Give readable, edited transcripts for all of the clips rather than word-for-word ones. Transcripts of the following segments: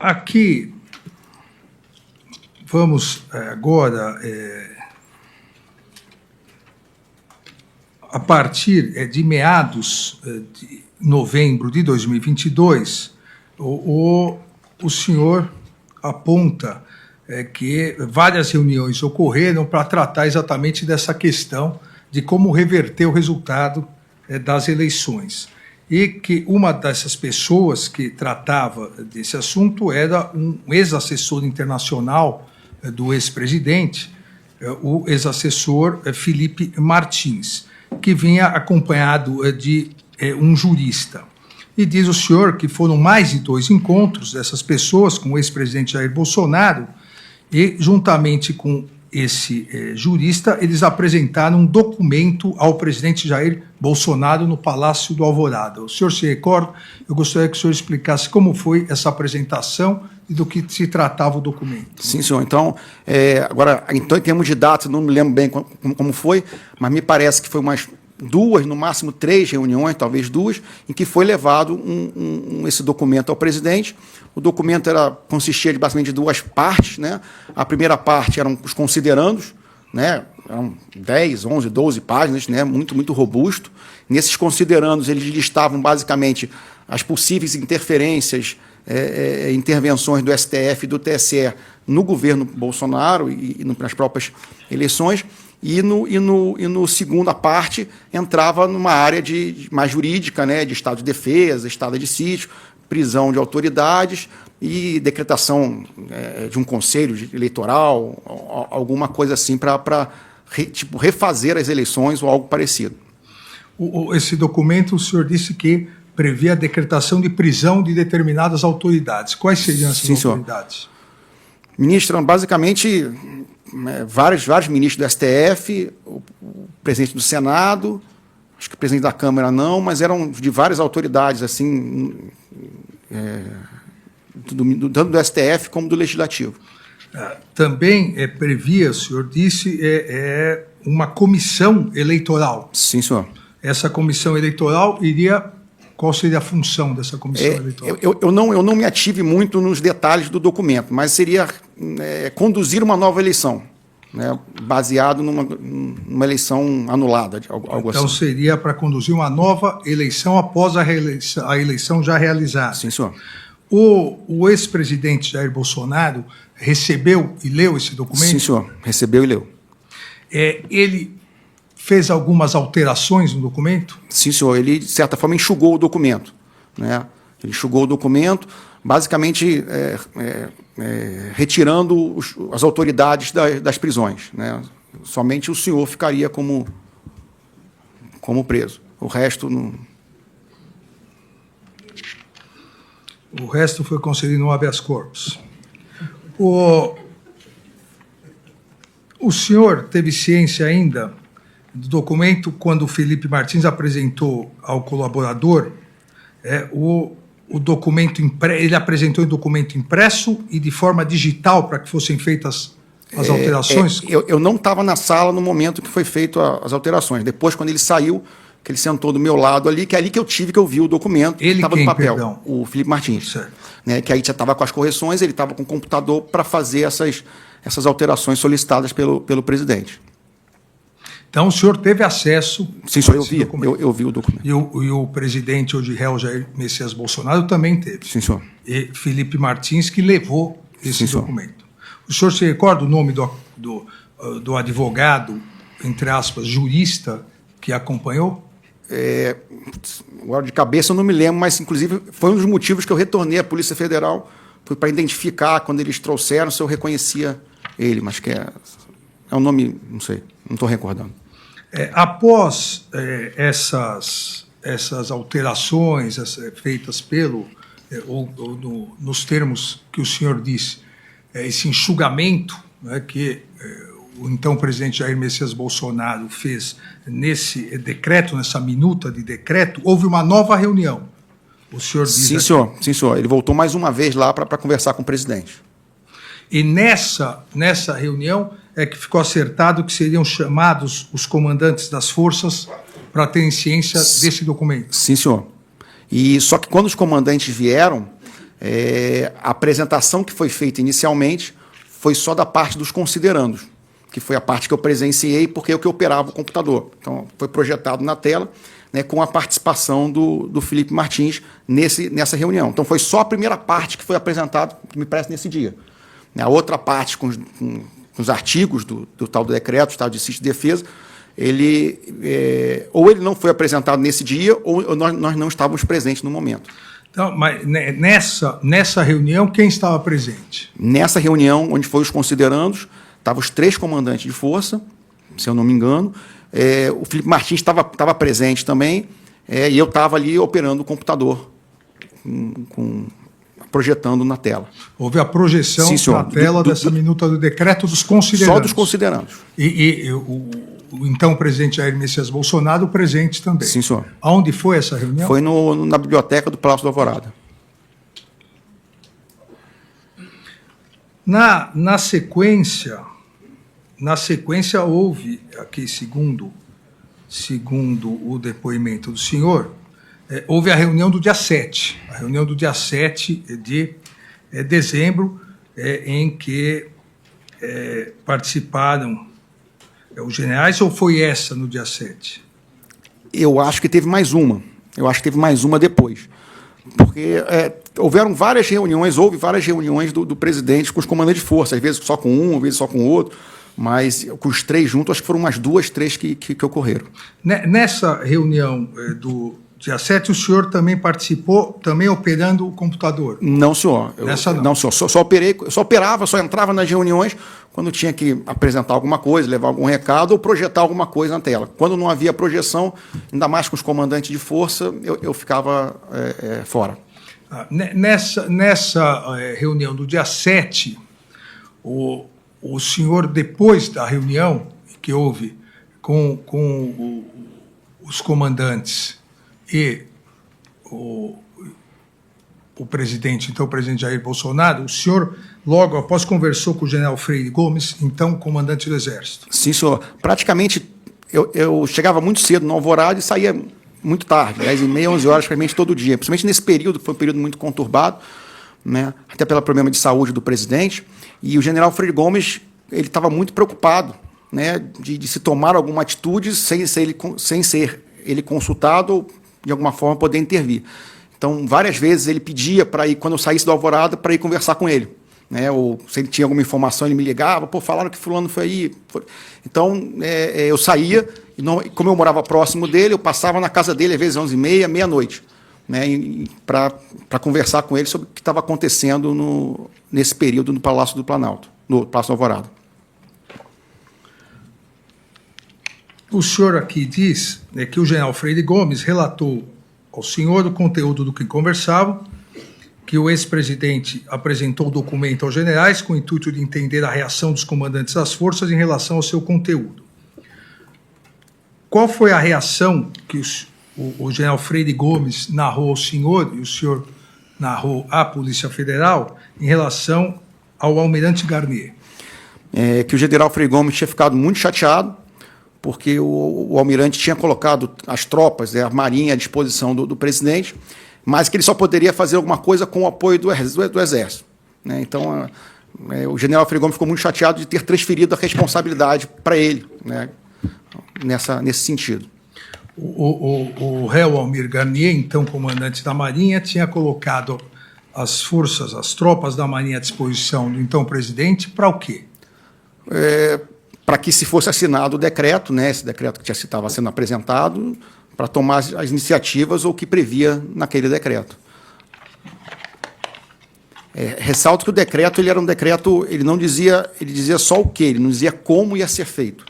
Aqui, vamos agora, a partir de meados de novembro de 2022, o senhor aponta que várias reuniões ocorreram para tratar exatamente dessa questão de como reverter o resultado das eleições. E que uma dessas pessoas que tratava desse assunto era um ex-assessor internacional do ex-presidente, o ex-assessor Felipe Martins, que vinha acompanhado de um jurista. E diz o senhor que foram mais de 2 encontros dessas pessoas com o ex-presidente Jair Bolsonaro e, juntamente com esse jurista, eles apresentaram um documento ao presidente Jair Bolsonaro no Palácio do Alvorada. O senhor se recorda? Eu gostaria que o senhor explicasse como foi essa apresentação e do que se tratava o documento. Sim, senhor. Então, agora, então, em termos de data, não me lembro bem como foi, mas me parece que foi umas 2, no máximo 3 reuniões, talvez 2, em que foi levado esse documento ao presidente. O documento consistia basicamente de 2 partes, né? A primeira parte eram os considerandos, né? Eram 10, 11, 12 páginas, né? Muito robusto. Nesses considerandos, eles listavam basicamente as possíveis interferências, intervenções do STF e do TSE no governo Bolsonaro e nas próprias eleições. E no segunda parte entrava numa área mais jurídica, né, de estado de defesa, estado de sítio, prisão de autoridades e decretação de um conselho eleitoral, alguma coisa assim para refazer as eleições ou algo parecido. Esse documento, o senhor disse que previa a decretação de prisão de determinadas autoridades. Quais seriam essas autoridades? Ministro, basicamente, vários ministros do STF, o presidente do Senado, acho que o presidente da Câmara não, mas eram de várias autoridades, assim, tanto do STF como do Legislativo. Também previa, o senhor disse, uma comissão eleitoral. Sim, senhor. Essa comissão eleitoral iria... Qual seria a função dessa comissão eleitoral? Eu não me ative muito nos detalhes do documento, mas seria conduzir uma nova eleição, né, baseado numa eleição anulada, algo então, assim. Seria para conduzir uma nova eleição após a eleição já realizada. Sim, senhor. O ex-presidente Jair Bolsonaro recebeu e leu esse documento? Sim, senhor. Recebeu e leu. Ele fez algumas alterações no documento? Sim, senhor. Ele, de certa forma, enxugou o documento, né? Ele enxugou o documento, basicamente retirando as autoridades das prisões, né? Somente o senhor ficaria como preso. O resto não... O resto foi concedido no habeas corpus. O senhor teve ciência ainda do documento quando o Felipe Martins apresentou ao colaborador o documento ele apresentou o documento impresso e de forma digital para que fossem feitas as alterações? Eu não estava na sala no momento que foi feito as alterações. Depois, quando ele saiu, que ele sentou do meu lado ali, que é ali que eu vi o documento. Ele estava no papel. Perdão? O Felipe Martins. Certo. Né, que aí já estava com as correções, ele estava com o computador para fazer essas alterações solicitadas pelo presidente. Então, o senhor teve acesso... Sim, senhor, eu vi o documento. E o presidente hoje réu Jair Messias Bolsonaro também teve. Sim, senhor. E Felipe Martins, que levou esse Sim, documento. Senhor. O senhor se recorda o nome do advogado, entre aspas, jurista, que acompanhou? Agora, de cabeça, eu não me lembro, mas, inclusive, foi um dos motivos que eu retornei à Polícia Federal, foi para identificar, quando eles trouxeram, se eu reconhecia ele, mas que é um nome, não sei, não estou recordando. Após essas alterações feitas nos termos que o senhor disse, esse enxugamento, né, que o então presidente Jair Messias Bolsonaro fez nesse decreto, nessa minuta de decreto, houve uma nova reunião. O senhor diz... Sim, senhor. Sim, senhor. Ele voltou mais uma vez lá para conversar com o presidente. E nessa reunião é que ficou acertado que seriam chamados os comandantes das forças para terem ciência desse documento. Sim, senhor. E só que quando os comandantes vieram, A apresentação que foi feita inicialmente foi só da parte dos considerandos, que foi a parte que eu presenciei, porque é o que operava o computador. Então, foi projetado na tela, né, com a participação do Felipe Martins nessa reunião. Então, foi só a primeira parte que foi apresentada, que me parece, nesse dia. A outra parte, com os artigos do tal do decreto, estado de sítio de defesa, ou ele não foi apresentado nesse dia, ou nós não estávamos presentes no momento. Então, mas nessa reunião, quem estava presente? Nessa reunião, onde foi os considerandos, estavam os 3 comandantes de força, se eu não me engano. O Felipe Martins estava presente também, e eu estava ali operando o computador, projetando na tela. Houve a projeção Sim, na tela dessa minuta do decreto dos considerandos. Só dos considerandos. E o então presidente Jair Messias Bolsonaro presente também. Sim, senhor. Aonde foi essa reunião? Foi na biblioteca do Palácio do Alvorada. Na sequência houve, aqui segundo o depoimento do senhor, houve a reunião do dia 7, a reunião do dia 7 de dezembro, em que participaram os generais, ou foi essa no dia 7? Eu acho que teve mais uma. Eu acho que teve mais uma depois. Porque houve várias reuniões do presidente com os comandantes de força, às vezes só com um, às vezes só com o outro, mas com os 3 juntos, acho que foram umas 2, 3 que ocorreram. Nessa reunião do dia 7, o senhor também participou, também operando o computador? Não, senhor. Não, senhor. Só operava, só entrava nas reuniões quando tinha que apresentar alguma coisa, levar algum recado ou projetar alguma coisa na tela. Quando não havia projeção, ainda mais com os comandantes de força, eu ficava fora. Nessa reunião do dia 7, o senhor, depois da reunião que houve com os comandantes e o presidente, então o presidente Jair Bolsonaro, o senhor logo após conversou com o general Freire Gomes, então comandante do Exército? Sim, senhor. Praticamente, eu chegava muito cedo no Alvorada e saía muito tarde, 10h30, 11 horas, praticamente todo dia. Principalmente nesse período, que foi um período muito conturbado, né, até pelo problema de saúde do presidente. E o general Freire Gomes, ele estava muito preocupado, né, de se tomar alguma atitude sem ser ele consultado ou, de alguma forma, poder intervir. Então, várias vezes ele pedia para ir, quando eu saísse do Alvorada, para ir conversar com ele. Né? Ou se ele tinha alguma informação, ele me ligava, falaram que fulano foi aí. Então, eu saía, e como eu morava próximo dele, eu passava na casa dele, às vezes 11h30, meia-noite, né? Para conversar com ele sobre o que estava acontecendo nesse período no Palácio do Planalto, no Palácio do Alvorada. O senhor aqui diz que o general Freire Gomes relatou ao senhor o conteúdo do que conversavam, que o ex-presidente apresentou o documento aos generais com o intuito de entender a reação dos comandantes das forças em relação ao seu conteúdo. Qual foi a reação que o general Freire Gomes narrou ao senhor, e o senhor narrou à Polícia Federal, em relação ao almirante Garnier? Que o general Freire Gomes tinha ficado muito chateado, porque o almirante tinha colocado as tropas, a marinha à disposição do presidente, mas que ele só poderia fazer alguma coisa com o apoio do Exército. Né? Então, o general Freire Gomes ficou muito chateado de ter transferido a responsabilidade para ele, né? Nesse sentido. O réu Almir Garnier, então comandante da Marinha, tinha colocado as tropas da Marinha à disposição do então presidente para o quê? Para que se fosse assinado o decreto, né, esse decreto que já estava sendo apresentado, para tomar as iniciativas ou o que previa naquele decreto. Ressalto que o decreto, ele era um decreto, ele dizia só o quê, ele não dizia como ia ser feito.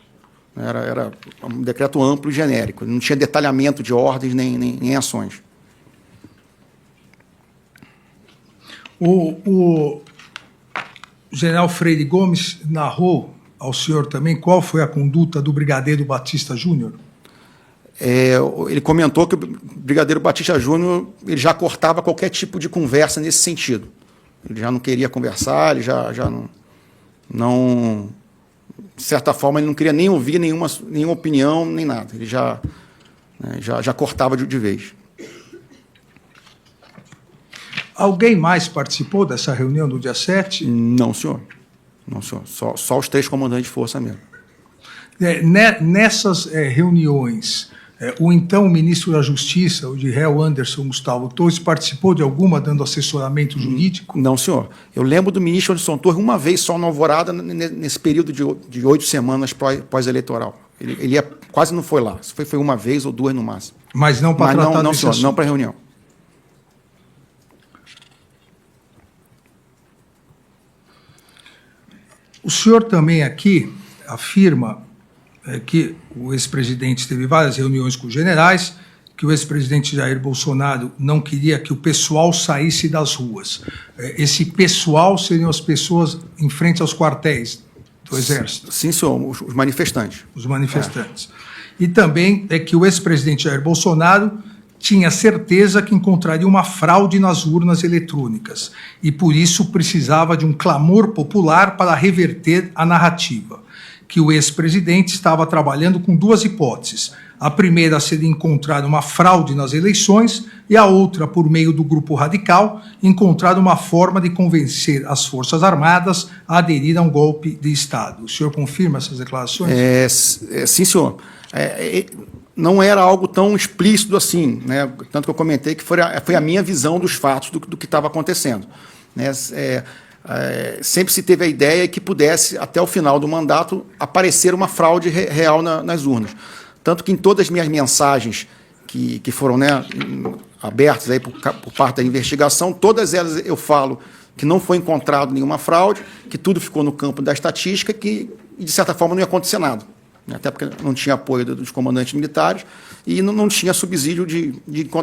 Era um decreto amplo e genérico, ele não tinha detalhamento de ordens nem ações. O general Freire Gomes narrou ao senhor também qual foi a conduta do brigadeiro Batista Júnior? Ele comentou que o brigadeiro Batista Júnior ele já cortava qualquer tipo de conversa nesse sentido. Ele já não queria conversar, ele já não, de certa forma, ele não queria nem ouvir nenhuma opinião, nem nada. Ele já cortava de vez. Alguém mais participou dessa reunião do dia 7? Não, senhor. Não, senhor. Só os 3 comandantes de força mesmo. Nessas reuniões, o então ministro da Justiça, o de réu Anderson Gustavo Torres, participou de alguma dando assessoramento jurídico? Não, senhor. Eu lembro do ministro Anderson Torres uma vez só na Alvorada, nesse período de 8 semanas pós-eleitoral. Ele quase não foi lá. Foi uma vez ou 2 no máximo. Mas não para tratar não, desse senhor, assunto. não para reunião. O senhor também aqui afirma que o ex-presidente teve várias reuniões com os generais, que o ex-presidente Jair Bolsonaro não queria que o pessoal saísse das ruas. Esse pessoal seriam as pessoas em frente aos quartéis do Exército? Sim, senhor, os manifestantes. Os manifestantes. E também é que o ex-presidente Jair Bolsonaro tinha certeza que encontraria uma fraude nas urnas eletrônicas e, por isso, precisava de um clamor popular para reverter a narrativa. Que o ex-presidente estava trabalhando com 2 hipóteses. A primeira seria encontrar uma fraude nas eleições e a outra, por meio do grupo radical, encontrar uma forma de convencer as Forças Armadas a aderir a um golpe de Estado. O senhor confirma essas declarações? Sim, senhor. Não era algo tão explícito assim, né? Tanto que eu comentei que foi a minha visão dos fatos do que estava acontecendo. Né? Sempre se teve a ideia que pudesse, até o final do mandato, aparecer uma fraude real nas urnas. Tanto que em todas as minhas mensagens que foram, né, abertas aí por parte da investigação, todas elas eu falo que não foi encontrado nenhuma fraude, que tudo ficou no campo da estatística, que, de certa forma, não ia acontecer nada. Até porque não tinha apoio dos comandantes militares e não tinha subsídio de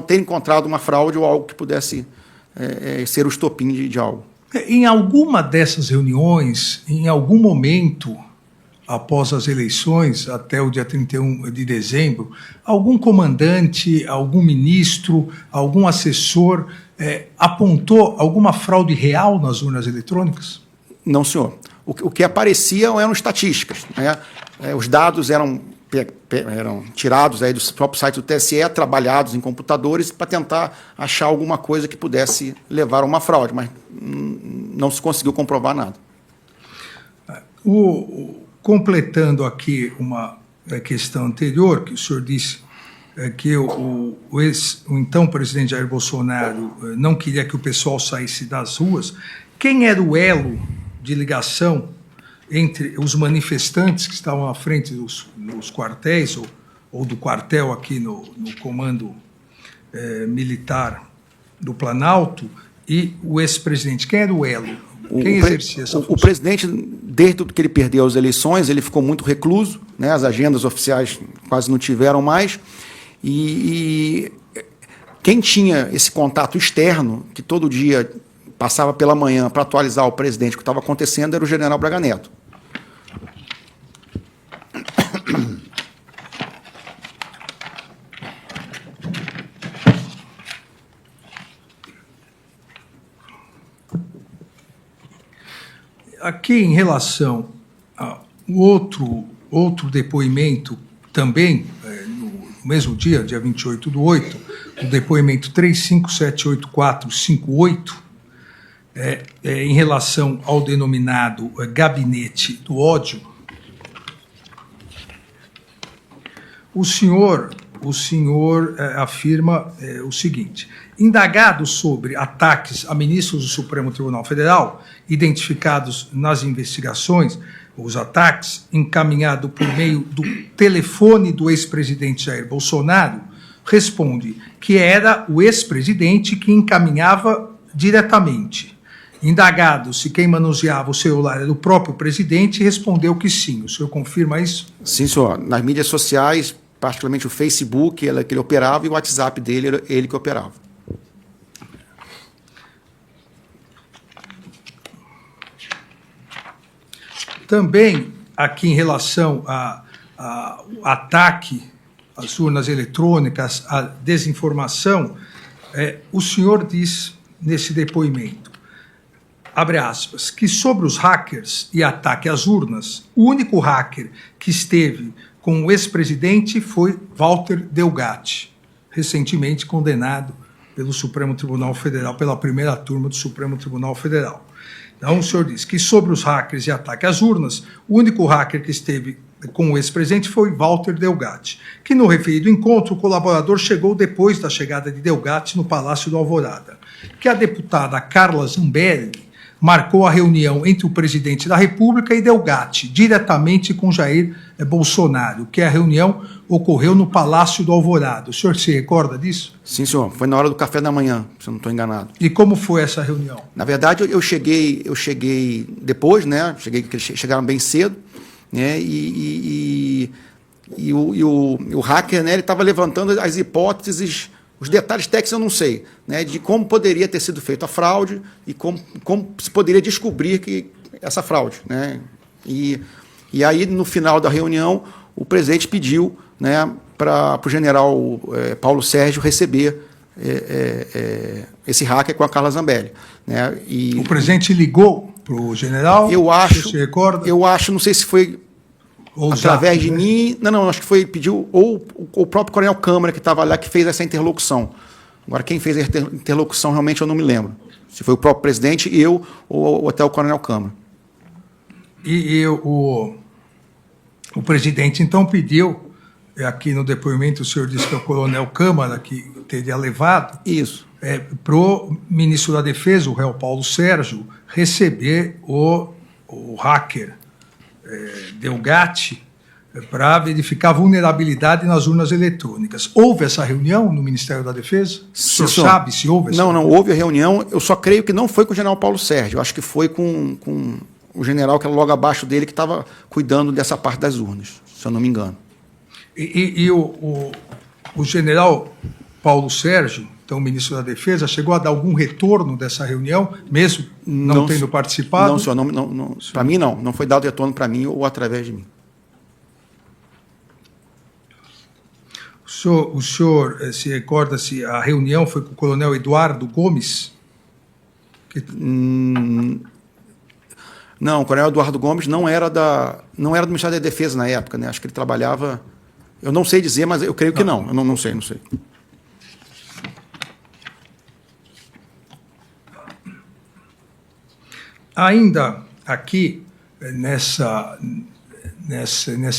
ter encontrado uma fraude ou algo que pudesse ser o estopim de algo. Em alguma dessas reuniões, em algum momento, após as eleições, até o dia 31 de dezembro, algum comandante, algum ministro, algum assessor apontou alguma fraude real nas urnas eletrônicas? Não, senhor. O que aparecia eram estatísticas, né? Os dados eram tirados aí do próprio site do TSE, trabalhados em computadores para tentar achar alguma coisa que pudesse levar a uma fraude, mas não se conseguiu comprovar nada. Completando aqui uma questão anterior, que o senhor disse que o então presidente Jair Bolsonaro não queria que o pessoal saísse das ruas, quem era o elo de ligação entre os manifestantes que estavam à frente dos quartéis, ou do quartel aqui no comando militar do Planalto, e o ex-presidente? Quem era o elo? Quem exercia essa função? O presidente, desde que ele perdeu as eleições, ele ficou muito recluso, né? As agendas oficiais quase não tiveram mais, e quem tinha esse contato externo, que todo dia passava pela manhã para atualizar o presidente o que estava acontecendo, era o general Braga Neto. Aqui, em relação a outro depoimento, também, no mesmo dia 28/8, o depoimento 3578458, em relação ao denominado gabinete do ódio, o senhor afirma o seguinte: indagado sobre ataques a ministros do Supremo Tribunal Federal, identificados nas investigações, os ataques encaminhados por meio do telefone do ex-presidente Jair Bolsonaro, responde que era o ex-presidente que encaminhava diretamente. Indagado se quem manuseava o celular era o próprio presidente, respondeu que sim. O senhor confirma isso? Sim, senhor. Nas mídias sociais, particularmente o Facebook, que ele operava, e o WhatsApp dele, ele que operava. Também, aqui em relação ao ataque às urnas eletrônicas, à desinformação, o senhor diz nesse depoimento, abre aspas, que sobre os hackers e ataque às urnas, o único hacker que esteve com o ex-presidente foi Walter Delgatti, recentemente condenado pelo Supremo Tribunal Federal, pela primeira turma do Supremo Tribunal Federal. Então, o senhor diz que sobre os hackers e ataque às urnas, o único hacker que esteve com o ex-presidente foi Walter Delgatti, que no referido encontro o colaborador chegou depois da chegada de Delgatti no Palácio do Alvorada, que a deputada Carla Zambelli marcou a reunião entre o presidente da República e Delgatti, diretamente com Jair Bolsonaro, que a reunião ocorreu no Palácio do Alvorada. O senhor se recorda disso? Sim, senhor. Foi na hora do café da manhã, se eu não estou enganado. E como foi essa reunião? Na verdade, eu cheguei depois, né? Eles chegaram bem cedo, né? E o hacker, né? Ele estava levantando as hipóteses. Os detalhes técnicos eu não sei, né, de como poderia ter sido feita a fraude e como se poderia descobrir que essa fraude. Né? E aí, no final da reunião, o presidente pediu, né, para o general Paulo Sérgio receber esse hacker com a Carla Zambelli. Né? O presidente ligou para o general? Eu acho, você se recorda? Eu acho, não sei se foi através de mim. Não, acho que foi, pediu, ou o próprio Coronel Câmara, que estava lá, que fez essa interlocução. Agora, quem fez a interlocução, realmente eu não me lembro. Se foi o próprio presidente, eu, ou até o Coronel Câmara. O presidente, então, pediu, aqui no depoimento, o senhor disse que é o Coronel Câmara que teria levado. Isso. Para o ministro da Defesa, o réu Paulo Sérgio, receber o hacker Delgatti para verificar a vulnerabilidade nas urnas eletrônicas. Houve essa reunião no Ministério da Defesa? O senhor sabe se houve essa reunião? Não houve a reunião. Eu só creio que não foi com o general Paulo Sérgio. Eu acho que foi com o general que era logo abaixo dele, que estava cuidando dessa parte das urnas, se eu não me engano. E o general Paulo Sérgio, então ministro da Defesa, chegou a dar algum retorno dessa reunião, mesmo não tendo participado? Não, senhor, não, para mim não foi dado retorno para mim ou através de mim. O senhor se recorda se a reunião foi com o coronel Eduardo Gomes? Não, o coronel Eduardo Gomes não era do Ministério da Defesa na época, né? Acho que ele trabalhava... Eu não sei dizer, mas eu creio que não. Eu não sei. Ainda aqui, nesse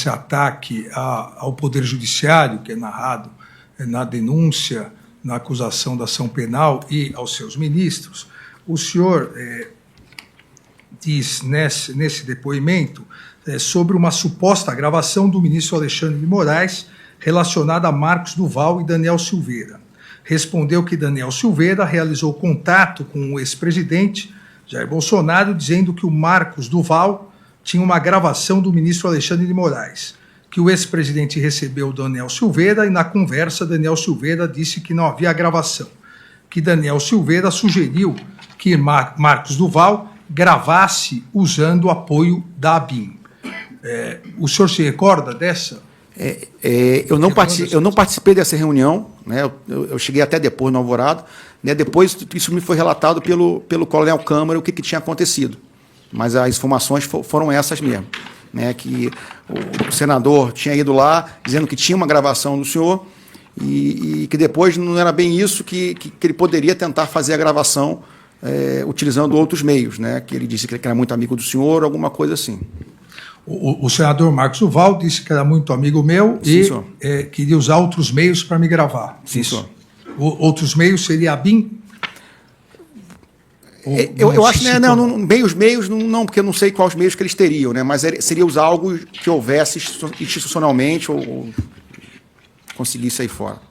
ataque ao Poder Judiciário, que é narrado na denúncia, na acusação da ação penal e aos seus ministros, o senhor diz nesse depoimento sobre uma suposta gravação do ministro Alexandre de Moraes relacionada a Marcos Duval e Daniel Silveira. Respondeu que Daniel Silveira realizou contato com o ex-presidente Jair Bolsonaro, dizendo que o Marcos Duval tinha uma gravação do ministro Alexandre de Moraes, que o ex-presidente recebeu Daniel Silveira e, na conversa, Daniel Silveira disse que não havia gravação, que Daniel Silveira sugeriu que Marcos Duval gravasse usando o apoio da ABIN. O senhor se recorda dessa? Eu não participei dessa reunião, né? Eu cheguei até depois no Alvorada, né? Depois isso me foi relatado pelo coronel Câmara o que tinha acontecido, mas as informações foram essas mesmo, né? Que o senador tinha ido lá dizendo que tinha uma gravação do senhor e que depois não era bem isso, que ele poderia tentar fazer a gravação utilizando outros meios, né? Que ele disse que era muito amigo do senhor, alguma coisa assim. O senador Marcos Duval disse que era muito amigo meu. Sim, e queria usar outros meios para me gravar. Sim, senhor. Outros meios seria a BIM? Eu acho que meios não, porque eu não sei quais meios que eles teriam, né? Mas seria usar algo que houvesse institucionalmente ou conseguisse sair fora.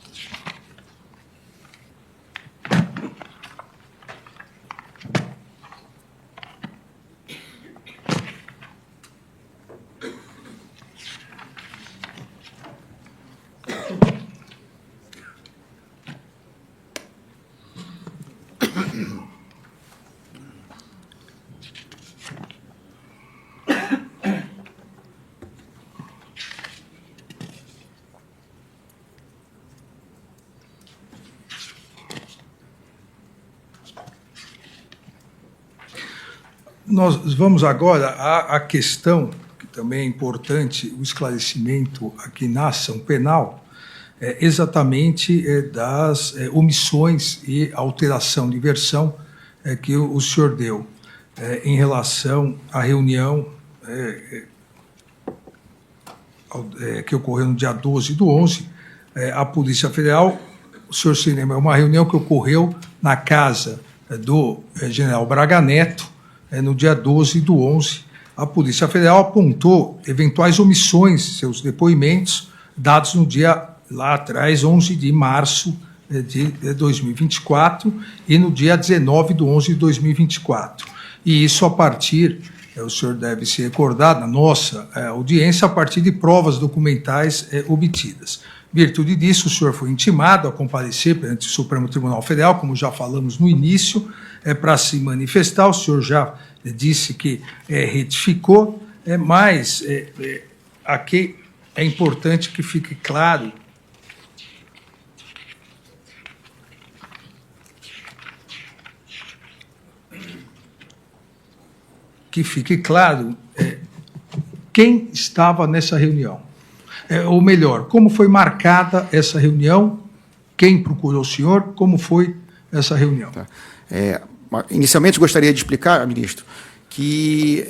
Nós vamos agora à questão, que também é importante, o esclarecimento aqui na ação penal, exatamente das omissões e alteração de versão que o senhor deu em relação à reunião que ocorreu no dia 12/11, a Polícia Federal, o senhor se lembra, é uma reunião que ocorreu na casa do general Braga Neto, no dia 12/11. A Polícia Federal apontou eventuais omissões, seus depoimentos, dados no dia, lá atrás, 11 de março de 2024, e no dia 19/11 de 2024. E isso a partir, o senhor deve se recordar, na nossa audiência, a partir de provas documentais obtidas. Em virtude disso, o senhor foi intimado a comparecer perante o Supremo Tribunal Federal, como já falamos no início, para se manifestar. O senhor já disse que retificou, mas aqui é importante que fique claro quem estava nessa reunião. Ou melhor, como foi marcada essa reunião, quem procurou o senhor, como foi essa reunião. Tá. Inicialmente, gostaria de explicar, ministro, que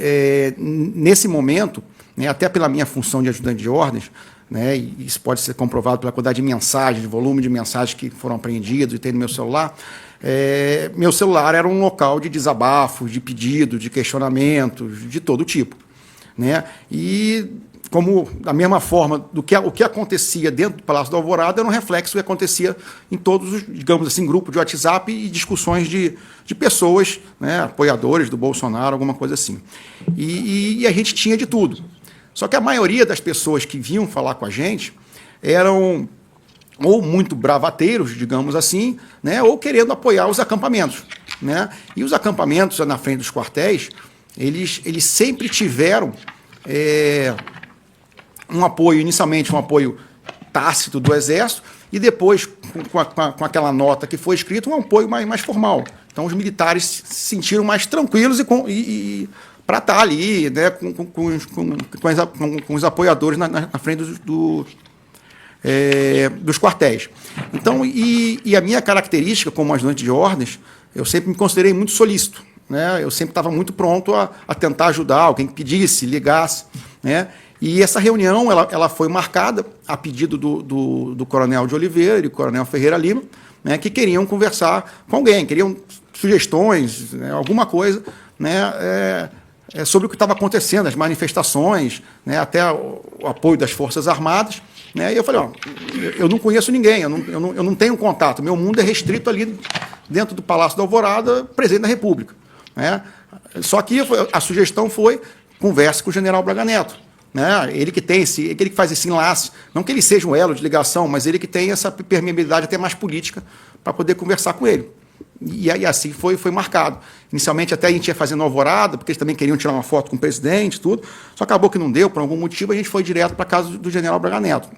nesse momento, né, até pela minha função de ajudante de ordens, né, e isso pode ser comprovado pela quantidade de mensagens, de volume de mensagens que foram apreendidos e tem no meu celular, meu celular era um local de desabafos, de pedidos, de questionamentos, de todo tipo. Né? E, como da mesma forma, o que acontecia dentro do Palácio do Alvorada era um reflexo do que acontecia em todos os, digamos assim, grupos de WhatsApp e discussões de pessoas, né, apoiadores do Bolsonaro, alguma coisa assim. E a gente tinha de tudo. Só que a maioria das pessoas que vinham falar com a gente eram ou muito bravateiros, digamos assim, né, ou querendo apoiar os acampamentos. Né? E os acampamentos na frente dos quartéis, eles sempre tiveram um apoio, inicialmente um apoio tácito do Exército, e depois, com aquela nota que foi escrita, um apoio mais formal. Então, os militares se sentiram mais tranquilos para estar ali, né, com os apoiadores na frente dos quartéis. Então, e a minha característica como ajudante de ordens, eu sempre me considerei muito solícito. Né? Eu sempre estava muito pronto a tentar ajudar alguém que pedisse, ligasse. Né? E essa reunião ela foi marcada a pedido do Coronel de Oliveira e do Coronel Ferreira Lima, né, que queriam conversar com alguém, queriam sugestões, né, alguma coisa, né, sobre o que estava acontecendo, as manifestações, né, até o apoio das Forças Armadas. Né, e eu falei, eu não conheço ninguém, eu não tenho contato, meu mundo é restrito ali dentro do Palácio da Alvorada, presidente da República. Né. Só que a sugestão foi, converse com o general Braga Neto. Né? Ele que faz esse enlace, não que ele seja um elo de ligação, mas ele que tem essa permeabilidade até mais política para poder conversar com ele. E aí assim foi marcado. Inicialmente até a gente ia fazendo alvorada, porque eles também queriam tirar uma foto com o presidente, tudo, só acabou que não deu, por algum motivo a gente foi direto para a casa do general Braga Neto.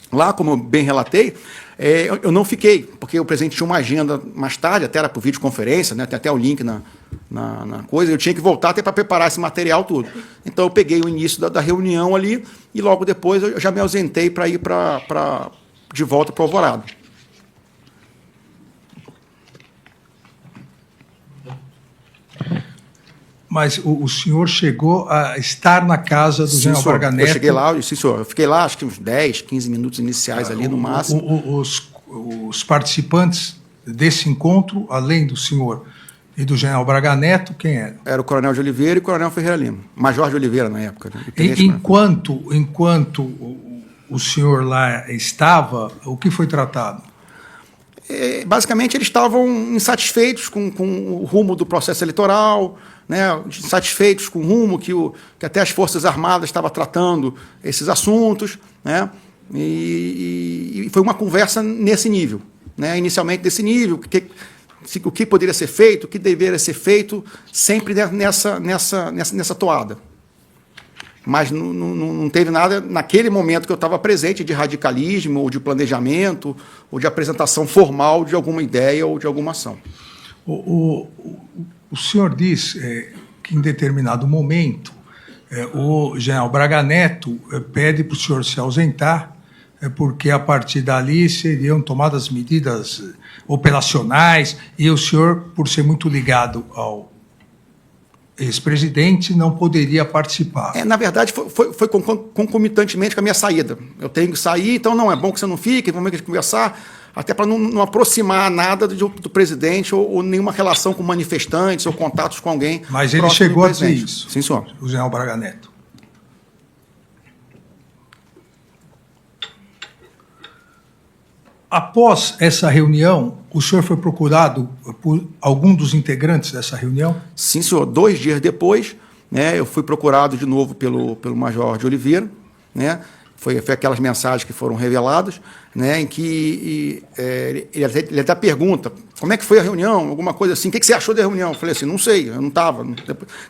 Lá, como eu bem relatei, eu não fiquei, porque o presidente tinha uma agenda mais tarde, até era por videoconferência, né, tem até o link na coisa, eu tinha que voltar até para preparar esse material tudo. Então eu peguei o início da reunião ali e logo depois eu já me ausentei para ir de volta para o Alvorada. Mas o senhor chegou a estar na casa do general Braga Neto? Eu cheguei lá, sim, senhor. Eu fiquei lá, acho que uns 10, 15 minutos iniciais ali no máximo. Os participantes desse encontro, além do senhor e do general Braga Neto, quem era? Era o Coronel de Oliveira e o Coronel Ferreira Lima. Major de Oliveira, na época. Né? Enquanto o senhor lá estava, o que foi tratado? Basicamente, eles estavam insatisfeitos com o rumo do processo eleitoral, né, insatisfeitos com o rumo que até as Forças Armadas estavam tratando esses assuntos, né, e foi uma conversa nesse nível, né, inicialmente desse nível, o que poderia ser feito, o que deveria ser feito, sempre nessa toada. Mas não teve nada, naquele momento que eu estava presente, de radicalismo, ou de planejamento, ou de apresentação formal de alguma ideia ou de alguma ação. O senhor diz que, em determinado momento, o general Braga Neto pede para o senhor se ausentar porque a partir dali seriam tomadas medidas operacionais, e o senhor, por ser muito ligado ao ex-presidente, não poderia participar. Na verdade, foi concomitantemente com a minha saída. Eu tenho que sair, então não é bom que você não fique, vamos conversar, até para não aproximar nada do presidente ou nenhuma relação com manifestantes ou contatos com alguém. Mas ele chegou a dizer isso. Sim, senhor. O general Braga Neto. Após essa reunião, o senhor foi procurado por algum dos integrantes dessa reunião? Sim, senhor. 2 dias depois, né, eu fui procurado de novo pelo Major de Oliveira, né? Foi aquelas mensagens que foram reveladas, né, em que ele até pergunta, como é que foi a reunião, alguma coisa assim, o que você achou da reunião? Eu falei assim, não sei, eu não estava.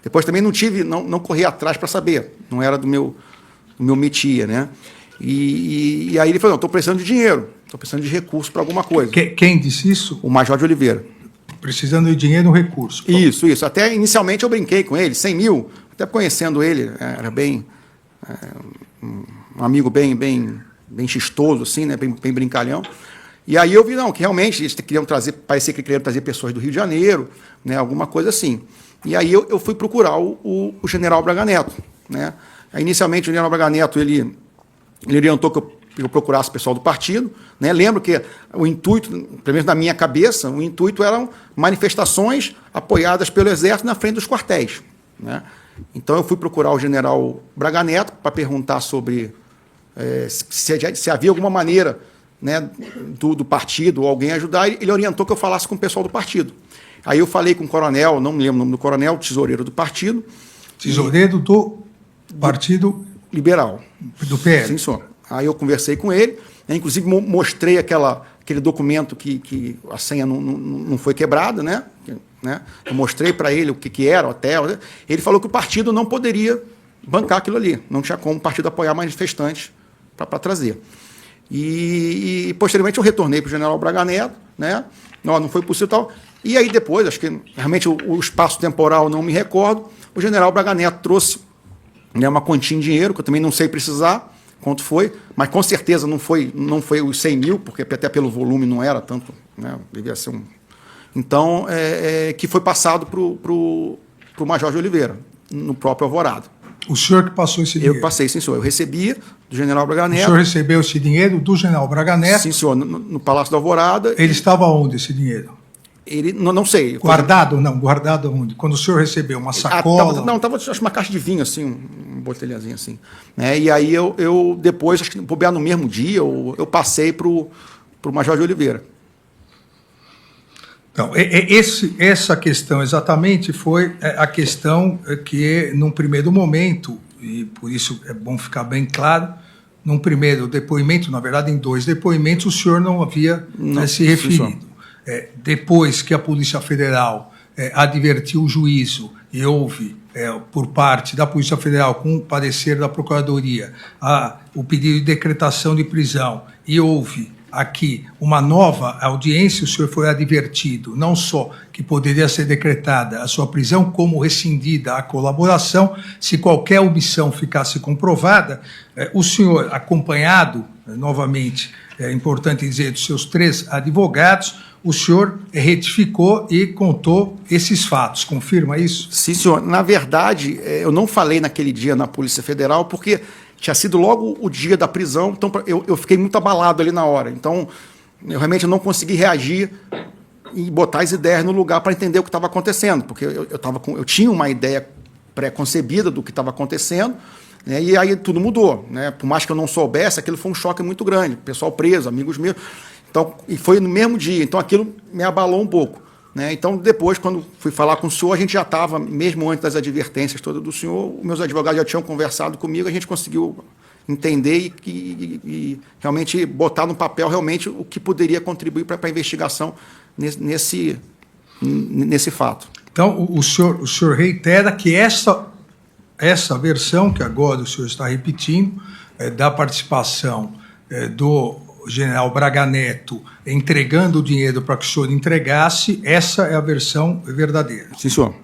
Depois também não corri atrás para saber, não era do meu métier, né? E aí ele falou, estou precisando de dinheiro, estou precisando de recurso para alguma coisa. Quem disse isso? O Major de Oliveira. Precisando de dinheiro e recurso. Isso. Até inicialmente eu brinquei com ele, 100 mil, até conhecendo ele, era bem... um amigo bem chistoso, assim, né? bem brincalhão. E aí eu vi, que realmente eles queriam trazer, parecia que queriam trazer pessoas do Rio de Janeiro, né? Alguma coisa assim. E aí eu fui procurar o general Braga Neto, né? Aí, inicialmente o general Braga Neto, ele orientou que eu procurasse o pessoal do partido, né? Lembro que o intuito, pelo menos na minha cabeça, o intuito eram manifestações apoiadas pelo Exército na frente dos quartéis, né? Então eu fui procurar o general Braga Neto para perguntar sobre se havia alguma maneira, né, do partido ou alguém ajudar. Ele orientou que eu falasse com o pessoal do partido. Aí eu falei com o coronel, não me lembro o nome do coronel, tesoureiro do partido. Tesoureiro do Partido Liberal. Do PL. Sim, senhor. Aí eu conversei com ele, né, inclusive mostrei aquele documento que a senha não foi quebrada, né? Eu mostrei para ele o que era o hotel. Né? Ele falou que o partido não poderia bancar aquilo ali, não tinha como o partido apoiar manifestantes para trazer. E posteriormente eu retornei para o general Braga Neto, né? Não foi possível tal. E aí depois, acho que realmente o espaço temporal não me recordo, o general Braga Neto trouxe, né, uma quantia em dinheiro, que eu também não sei precisar quanto foi, mas com certeza não foi os 100 mil, porque até pelo volume não era tanto, né? Devia ser um... Então, que foi passado para o Major de Oliveira, no próprio Alvorada. O senhor que passou esse dinheiro? Eu passei, sim, senhor. Eu recebia do general Braga Neto. O senhor recebeu esse dinheiro do general Braga Neto? Sim, senhor, no Palácio da Alvorada. Ele estava onde, esse dinheiro? Ele, não sei. Guardado? Não, guardado onde? Quando o senhor recebeu uma sacola? Estava acho uma caixa de vinho, assim, um botelhazinho assim. Né? E aí eu depois, acho que bobear no mesmo dia, eu passei para o Major de Oliveira. Então, essa questão exatamente foi a questão que, num primeiro momento, e por isso é bom ficar bem claro, num primeiro depoimento, na verdade, em 2 depoimentos, o senhor não havia se referido. Depois que a Polícia Federal advertiu o juízo e houve, por parte da Polícia Federal, com o parecer da Procuradoria, o pedido de decretação de prisão, e houve aqui uma nova audiência, o senhor foi advertido não só que poderia ser decretada a sua prisão, como rescindida a colaboração, se qualquer omissão ficasse comprovada. O senhor, acompanhado, novamente, é importante dizer, dos seus 3 advogados, o senhor retificou e contou esses fatos. Confirma isso? Sim, senhor. Na verdade, eu não falei naquele dia na Polícia Federal, porque tinha sido logo o dia da prisão, então eu fiquei muito abalado ali na hora. Então, eu realmente não consegui reagir e botar as ideias no lugar para entender o que estava acontecendo, porque eu tinha uma ideia pré-concebida do que estava acontecendo, né, e aí tudo mudou. Né? Por mais que eu não soubesse, aquilo foi um choque muito grande. Pessoal preso, amigos meus. Então, e foi no mesmo dia, então aquilo me abalou um pouco. Né? Então, depois, quando fui falar com o senhor, a gente já estava, mesmo antes das advertências todas do senhor, meus advogados já tinham conversado comigo, a gente conseguiu entender e realmente botar no papel realmente o que poderia contribuir para a investigação nesse fato. Então, o senhor reitera que essa versão, que agora o senhor está repetindo, da participação do general Braga Neto entregando o dinheiro para que o senhor entregasse, essa é a versão verdadeira. Sim, senhor.